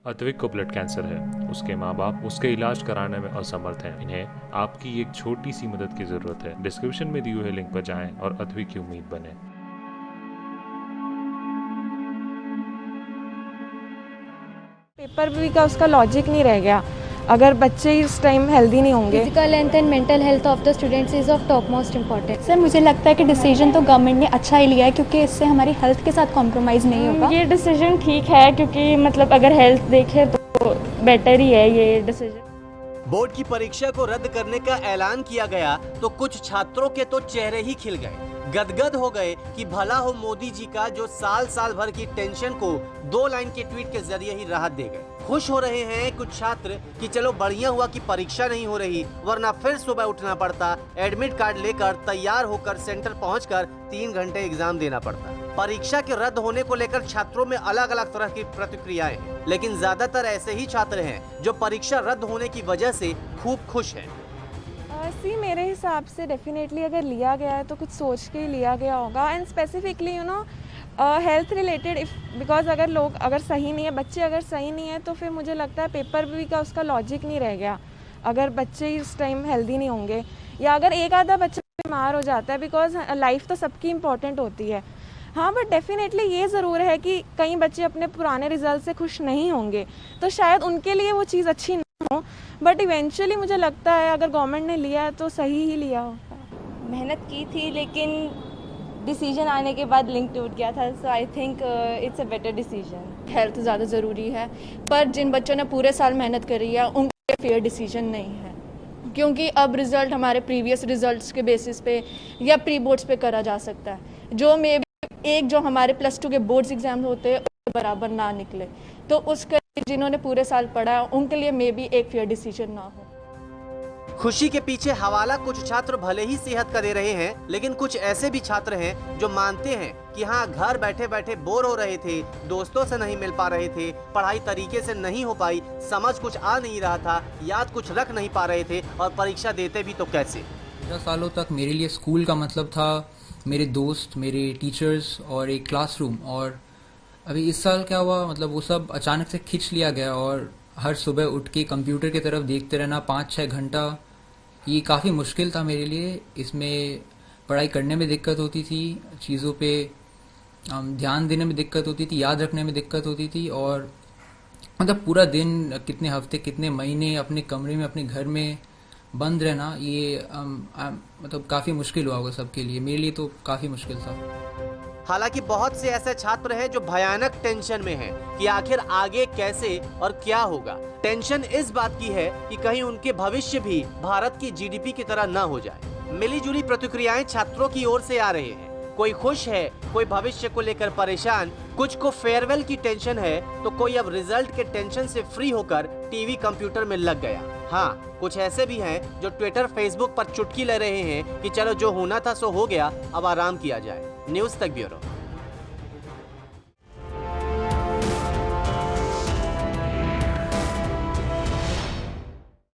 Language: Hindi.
अद्विक को ब्लड कैंसर है। उसके माँ बाप उसके इलाज कराने में असमर्थ हैं। इन्हें आपकी एक छोटी सी मदद की जरूरत है। डिस्क्रिप्शन में दिए हुए लिंक पर जाएं और अद्विक की उम्मीद बने। पेपर भी का उसका लॉजिक नहीं रह गया अगर बच्चे इस टाइम हेल्दी नहीं होंगे। Physical health and mental health of the students is of top most important. Sir मुझे लगता है कि डिसीजन तो गवर्नमेंट ने अच्छा ही लिया है, क्योंकि इससे हमारी हेल्थ के साथ कॉम्प्रोमाइज़ नहीं होगा। ये डिसीजन ठीक है, क्योंकि मतलब अगर हेल्थ देखे तो बेटर ही है ये डिसीजन। बोर्ड की परीक्षा को रद्द करने का ऐलान किया गया तो कुछ छात्रों के तो चेहरे ही खिल गए, गदगद हो गए कि भला हो मोदी जी का जो साल भर की टेंशन को 2 लाइन के ट्वीट के जरिए ही राहत दे गए। खुश हो रहे हैं कुछ छात्र कि चलो बढ़िया हुआ कि परीक्षा नहीं हो रही, वरना फिर सुबह उठना पड़ता, एडमिट कार्ड लेकर तैयार होकर सेंटर पहुंचकर 3 घंटे एग्जाम देना पड़ता। परीक्षा के रद्द होने को लेकर छात्रों में अलग अलग तरह की प्रतिक्रियाएं हैं, लेकिन ज्यादातर ऐसे ही छात्र हैं जो परीक्षा रद्द होने की वजह से खूब खुश हैं। मेरे हिसाब से डेफिनेटली अगर लिया गया है तो कुछ सोच के ही लिया गया होगा, and specifically health related because अगर लोग अगर सही नहीं है, बच्चे अगर सही नहीं है, तो फिर मुझे लगता है पेपर भी का उसका लॉजिक नहीं रह गया अगर बच्चे इस टाइम हेल्दी नहीं होंगे, या अगर एक आधा बच्चा बीमार हो जाता है, बिकॉज लाइफ तो सबकी इम्पोर्टेंट होती है। हाँ, बट डेफिनेटली ये ज़रूर है कि कई बच्चे अपने पुराने रिजल्ट से खुश नहीं होंगे, तो शायद उनके लिए वो चीज़ अच्छी ना हो, बट इवेंचुअली मुझे लगता है अगर गवर्नमेंट ने लिया है तो सही ही लिया होगा। मेहनत की थी, लेकिन डिसीजन आने के बाद लिंक टूट गया था, so I think it's a better decision. Health ज़्यादा ज़रूरी है, पर जिन बच्चों ने पूरे साल मेहनत करी है उनके फेयर डिसीजन नहीं है, क्योंकि अब रिज़ल्ट हमारे प्रीवियस रिजल्ट्स के बेसिस पे या प्री बोर्ड्स पे करा जा सकता है, जो मे बी एक जो हमारे +2 के बोर्ड्स एग्जाम होते हैं बराबर ना निकले, तो उसके जिन्होंने पूरे साल पढ़ा है उनके लिए मे बी एक फेयर डिसीजन ना हो। खुशी के पीछे हवाला कुछ छात्र भले ही सेहत का दे रहे हैं, लेकिन कुछ ऐसे भी छात्र हैं जो मानते हैं कि हाँ, घर बैठे बैठे बोर हो रहे थे, दोस्तों से नहीं मिल पा रहे थे, पढ़ाई तरीके से नहीं हो पाई, समझ कुछ आ नहीं रहा था, याद कुछ रख नहीं पा रहे थे, और परीक्षा देते भी तो कैसे। 15 सालों तक मेरे लिए स्कूल का मतलब था मेरे दोस्त, मेरे टीचर्स और एक क्लासरूम, और अभी इस साल क्या हुआ, मतलब वो सब अचानक से खींच लिया गया, और हर सुबह उठ के कंप्यूटर की तरफ देखते रहना 5-6 घंटा, ये काफ़ी मुश्किल था मेरे लिए। इसमें पढ़ाई करने में दिक्कत होती थी, चीज़ों पे ध्यान देने में दिक्कत होती थी, याद रखने में दिक्कत होती थी, और मतलब पूरा दिन, कितने हफ्ते, कितने महीने अपने कमरे में, अपने घर में बंद रहना, ये मतलब काफ़ी मुश्किल हुआ होगा सबके लिए। मेरे लिए तो काफ़ी मुश्किल था। हालांकि बहुत से ऐसे छात्र हैं जो भयानक टेंशन में हैं कि आखिर आगे कैसे और क्या होगा। टेंशन इस बात की है कि कहीं उनके भविष्य भी भारत की जीडीपी की तरह न हो जाए। मिली जुली प्रतिक्रियाएं छात्रों की ओर से आ रही हैं। कोई खुश है, कोई भविष्य को लेकर परेशान, कुछ को फेयरवेल की टेंशन है, तो कोई अब रिजल्ट के टेंशन से फ्री होकर टीवी कंप्यूटर में लग गया। हाँ, कुछ ऐसे भी हैं जो ट्विटर फेसबुक पर चुटकी ले रहे हैं कि चलो जो होना था सो हो गया, अब आराम किया जाए। न्यूज़ तक ब्यूरो।